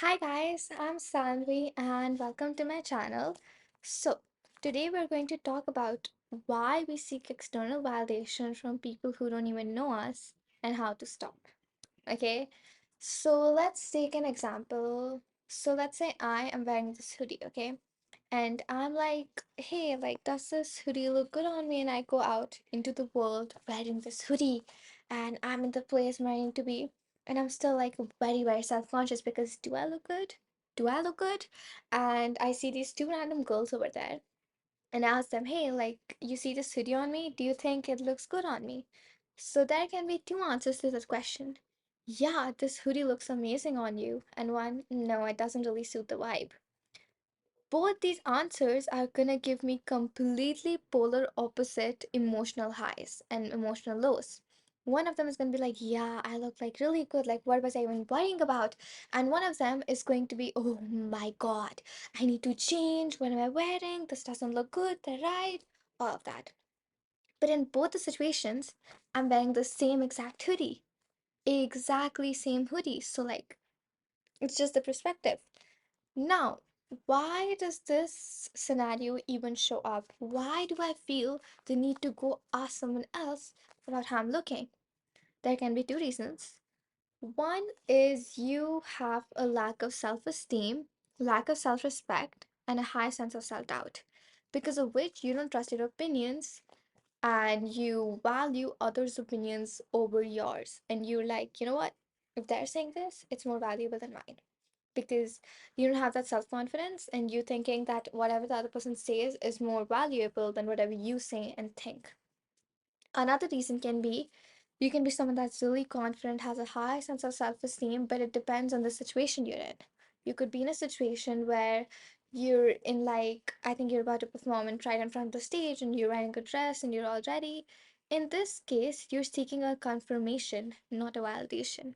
Hi guys, I'm Sanvi and welcome to my channel. So, today we're going to talk about why we seek external validation from people who don't even know us and how to stop. Okay, so let's take an example. So, let's say I am wearing this hoodie, okay, and I'm like, hey, like, does this hoodie look good on me? And I go out into the world wearing this hoodie, and I'm in the place where I need to be, and I'm still like very, very self-conscious because do I look good? Do I look good? And I see these two random girls over there, and I ask them, hey, like, you see this hoodie on me? Do you think it looks good on me? So there can be two answers to this question. Yeah, this hoodie looks amazing on you, and one, no, it doesn't really suit the vibe. Both these answers are gonna give me completely polar opposite emotional highs and emotional lows. One of them is gonna be like, yeah, I look like really good, like what was I even worrying about? And one of them is going to be, oh my god, I need to change. What am I wearing? This doesn't look good, they're right, all of that. But in both the situations, I'm wearing the same exact hoodie. Exactly same hoodie. So like it's just the perspective. Now, why does this scenario even show up? Why do I feel the need to go ask someone else about how I'm looking? There can be two reasons. One is you have a lack of self esteem, lack of self respect, and a high sense of self doubt, because of which you don't trust your opinions and you value others' opinions over yours. And you're like, you know what? If they're saying this, it's more valuable than mine because you don't have that self confidence and you thinking that whatever the other person says is more valuable than whatever you say and think. Another reason can be you can be someone that's really confident, has a high sense of self esteem, but it depends on the situation you're in. You could be in a situation where you're in, like, I think you're about to perform and right in front of the stage and you're wearing a dress and you're all ready. In this case, you're seeking a confirmation, not a validation.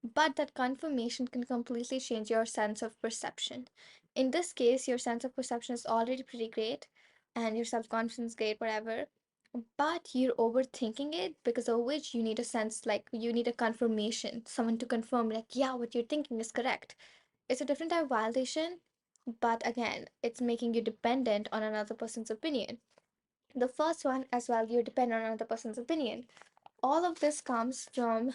But that confirmation can completely change your sense of perception. In this case, your sense of perception is already pretty great and your self confidence great, whatever. But you're overthinking it because of which you need a sense like you need a confirmation, someone to confirm, like, yeah, what you're thinking is correct. It's a different type of validation, but again, it's making you dependent on another person's opinion. The first one, as well, you're dependent on another person's opinion. All of this comes from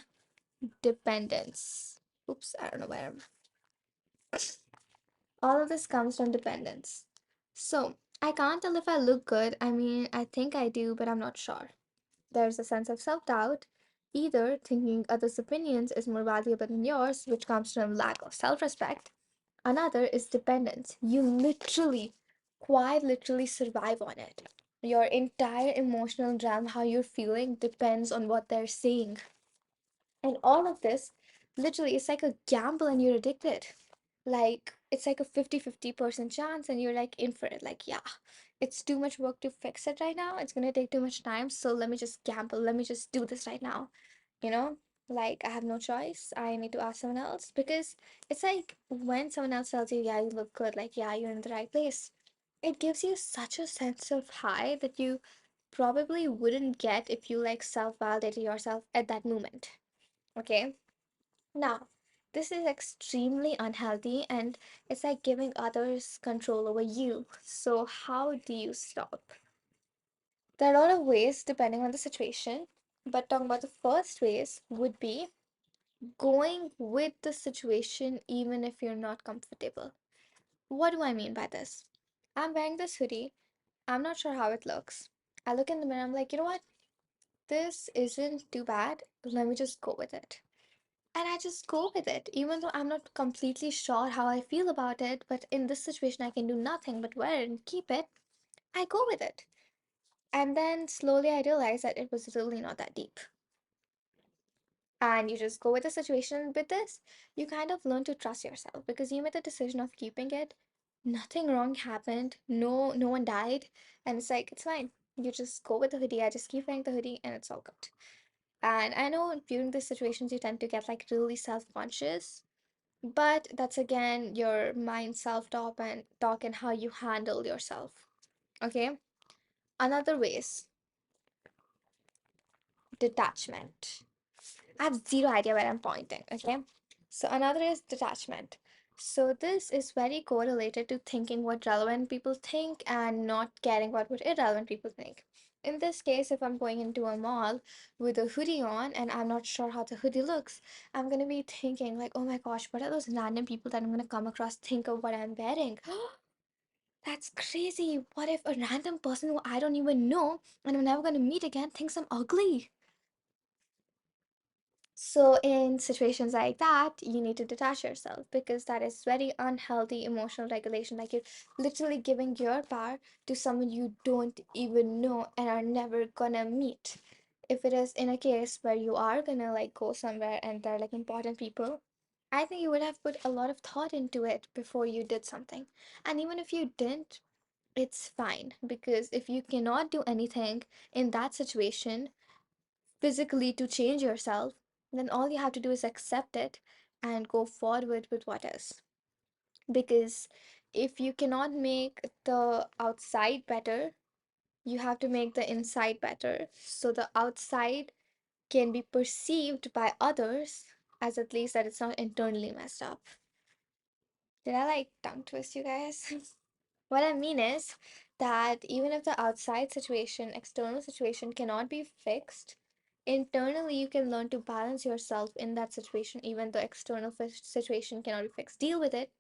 dependence. Oops, I don't know where I'm. All of this comes from dependence. So, I can't tell if I look good. I mean, I think I do, but I'm not sure. There's a sense of self doubt, either thinking others' opinions is more valuable than yours, which comes from lack of self respect. Another is dependence. You literally, quite literally survive on it. Your entire emotional realm, how you're feeling, depends on what they're saying. And all of this, literally, it's like a gamble and you're addicted. Like, it's like a 50-50% chance, and you're like in for it. Like, yeah, it's too much work to fix it right now. It's gonna take too much time. So let me just gamble. Let me just do this right now. You know? Like, I have no choice. I need to ask someone else because it's like when someone else tells you, yeah, you look good, like, yeah, you're in the right place. It gives you such a sense of high that you probably wouldn't get if you like self validated yourself at that moment. Okay. Now, this is extremely unhealthy and it's like giving others control over you. So, how do you stop? There are a lot of ways depending on the situation, but talking about the first ways would be going with the situation even if you're not comfortable. What do I mean by this? I'm wearing this hoodie. I'm not sure how it looks. I look in the mirror, I'm like, you know what? This isn't too bad. Let me just go with it. And I just go with it, even though I'm not completely sure how I feel about it. But in this situation, I can do nothing but wear it and keep it. I go with it. And then slowly I realize that it was really not that deep. And you just go with the situation. With this, you kind of learn to trust yourself because you made the decision of keeping it. Nothing wrong happened. No one died. And it's like, it's fine. You just go with the hoodie. I just keep wearing the hoodie and it's all good. And I know during these situations you tend to get like really self-conscious. But that's again your mind self talk and how you handle yourself. Okay. Another ways, detachment. I have zero idea where I'm pointing. Okay. So another is detachment. So this is very correlated to thinking what relevant people think and not caring about what irrelevant people think. In this case, if I'm going into a mall with a hoodie on and I'm not sure how the hoodie looks, I'm gonna be thinking like, oh my gosh, what are those random people that I'm gonna come across think of what I'm wearing? That's crazy. What if a random person who I don't even know and I'm never gonna meet again thinks I'm ugly? So, in situations like that, you need to detach yourself because that is very unhealthy emotional regulation. Like, you're literally giving your power to someone you don't even know and are never gonna meet. If it is in a case where you are gonna like go somewhere and they're like important people, I think you would have put a lot of thought into it before you did something. And even if you didn't, it's fine because if you cannot do anything in that situation, physically to change yourself, then all you have to do is accept it and go forward with what is. Because if you cannot make the outside better, you have to make the inside better. So the outside can be perceived by others as at least that it's not internally messed up. Did I like tongue twist you guys? What I mean is that even if the outside situation, external situation cannot be fixed, internally you can learn to balance yourself in that situation, even the external situation cannot be fixed. Deal with it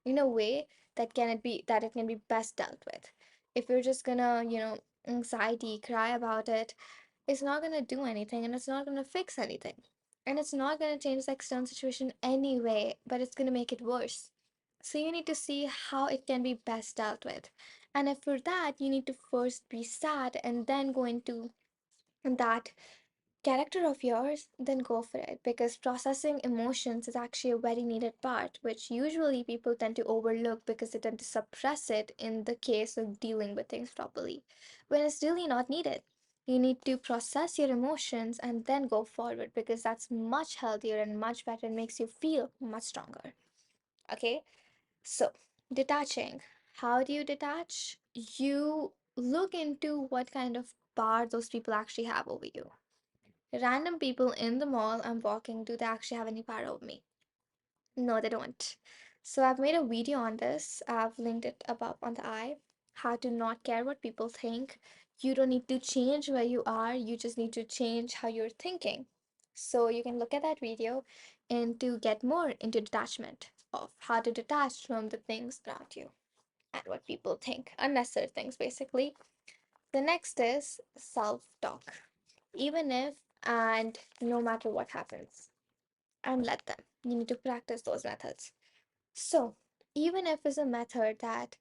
in a way that it can be best dealt with. If you're just gonna, anxiety, cry about it, it's not gonna do anything and it's not gonna fix anything. And it's not gonna change the external situation anyway, but it's gonna make it worse. So you need to see how it can be best dealt with. And if for that, you need to first be sad and then go into that character of yours, then go for it. Because processing emotions is actually a very needed part, which usually people tend to overlook because they tend to suppress it in the case of dealing with things properly, when it's really not needed. You need to process your emotions and then go forward because that's much healthier and much better and makes you feel much stronger. Okay? So, detaching. How do you detach? You look into what kind of power those people actually have over you. Random people in the mall I'm walking, do they actually have any power over me? No, they don't. So, I've made a video on this. I've linked it above on the eye. How to not care what people think. You don't need to change where you are, you just need to change how you're thinking. So, you can look at that video and to get more into detachment of how to detach from the things around you and what people think, unnecessary things basically. The next is self talk. Even if and no matter what happens, and let them. You need to practice those methods. So, even if it's a method that,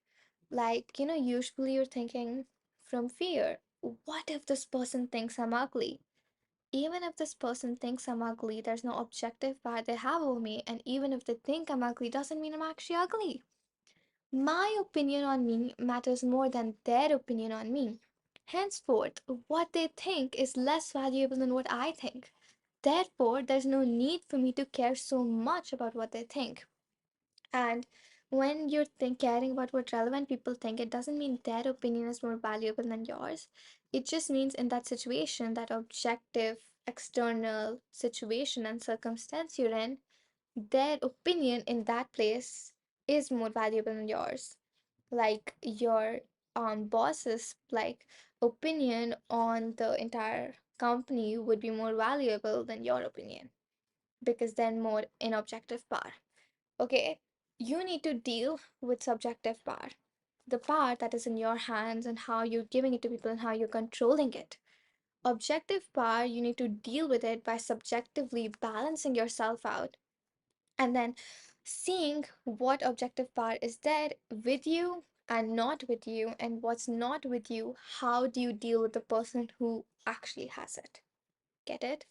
like, usually you're thinking from fear, what if this person thinks I'm ugly? Even if this person thinks I'm ugly, there's no objective power they have over me, and even if they think I'm ugly, doesn't mean I'm actually ugly. My opinion on me matters more than their opinion on me. Henceforth, what they think is less valuable than what I think. Therefore, there's no need for me to care so much about what they think. And when you're caring about what relevant people think, it doesn't mean their opinion is more valuable than yours. It just means in that situation, that objective, external situation and circumstance you're in, their opinion in that place is more valuable than yours. Like your boss's like opinion on the entire company would be more valuable than your opinion because then more in objective power. Okay, you need to deal with subjective power, the power that is in your hands and how you're giving it to people and how you're controlling it. Objective power, you need to deal with it by subjectively balancing yourself out and then seeing what objective power is there with you and not with you, and what's not with you, how do you deal with the person who actually has it? Get it?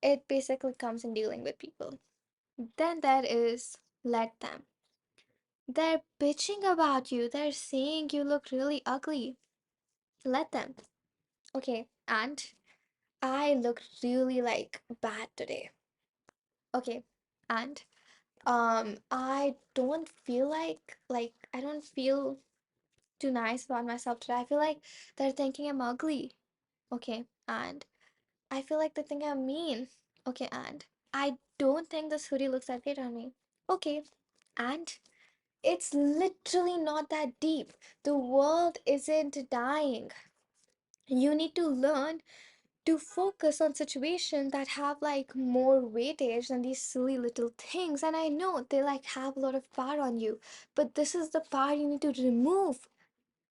It basically comes in dealing with people. Then there is let them. They're bitching about you, they're saying you look really ugly. Let them. Okay, and I look really like bad today. Okay, and I don't feel like I don't feel too nice about myself today. I feel like they're thinking I'm ugly. Okay, and I feel like they think I'm mean. Okay, and I don't think this hoodie looks that great on me. Okay, and It's literally not that deep. The world isn't dying. You need to learn to focus on situations that have like more weightage than these silly little things. And I know they like have a lot of power on you, but this is the power you need to remove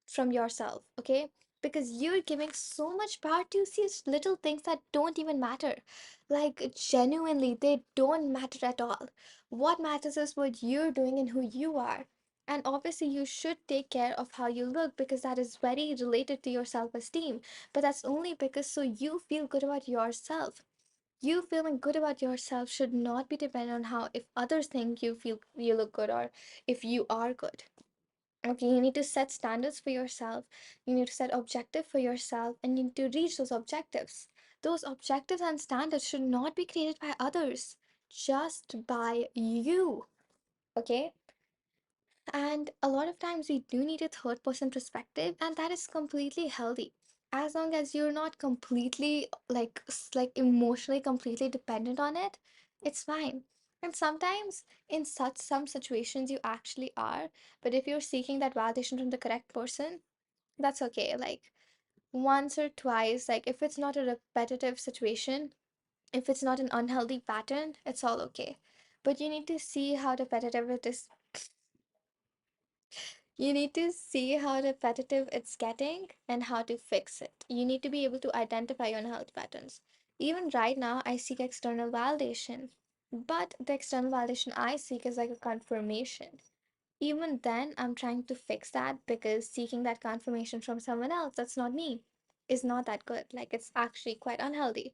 from yourself, okay? Because you're giving so much power to these little things that don't even matter. Like, genuinely, they don't matter at all. What matters is what you're doing and who you are. And obviously, you should take care of how you look because that is very related to your self esteem. But that's only because so you feel good about yourself. You feeling good about yourself should not be dependent on how if others think you feel you look good or if you are good. Okay, you need to set standards for yourself, you need to set objective for yourself, and you need to reach those objectives. Those objectives and standards should not be created by others, just by you. Okay, and a lot of times we do need a third person perspective, and that is completely healthy. As long as you're not completely like emotionally completely dependent on it, it's fine. And sometimes in such some situations you actually are, but if you're seeking that validation from the correct person, that's okay. Like once or twice, like if it's not a repetitive situation, if it's not an unhealthy pattern, it's all okay. But you need to see how repetitive it is. You need to see how repetitive it's getting and how to fix it. You need to be able to identify your health patterns. Even right now, I seek external validation, but the external validation I seek is like a confirmation. Even then, I'm trying to fix that because seeking that confirmation from someone else that's not me is not that good. Like, it's actually quite unhealthy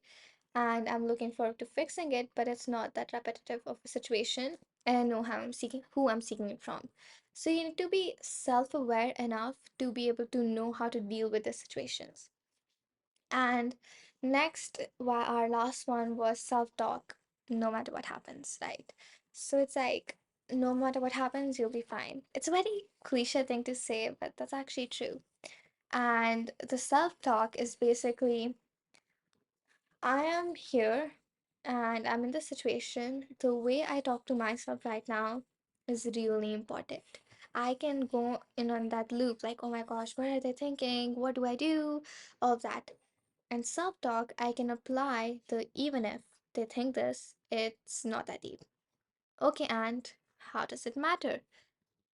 and I'm looking forward to fixing it, but it's not that repetitive of a situation, and I know how I'm seeking who I'm seeking it from. So you need to be self-aware enough to be able to know how to deal with the situations. And next, our last one was self-talk, no matter what happens, right? So it's like no matter what happens, you'll be fine. It's a very cliche thing to say, but that's actually true. And the self-talk is basically I am here and I'm in this situation. The way I talk to myself right now is really important. I can go in on that loop, like, oh my gosh, what are they thinking? What do I do? All of that. And self talk, I can apply the even if they think this, it's not that deep. Okay, and how does it matter?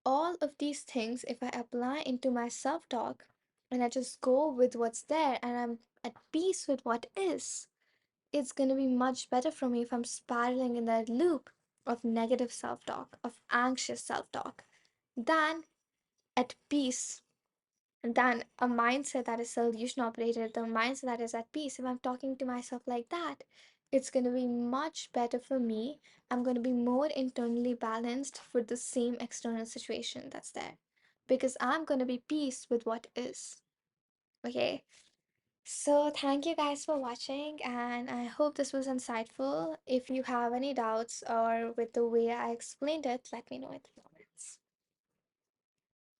All of these things, if I apply into my self talk and I just go with what's there and I'm at peace with what is, it's going to be much better for me if I'm spiraling in that loop of negative self talk, of anxious self talk, than at peace, than a mindset that is solution operated, the mindset that is at peace. If I'm talking to myself like that, it's going to be much better for me. I'm going to be more internally balanced for the same external situation that's there because I'm going to be peace with what is. Okay, so, thank you guys for watching, and I hope this was insightful. If you have any doubts or with the way I explained it, let me know it.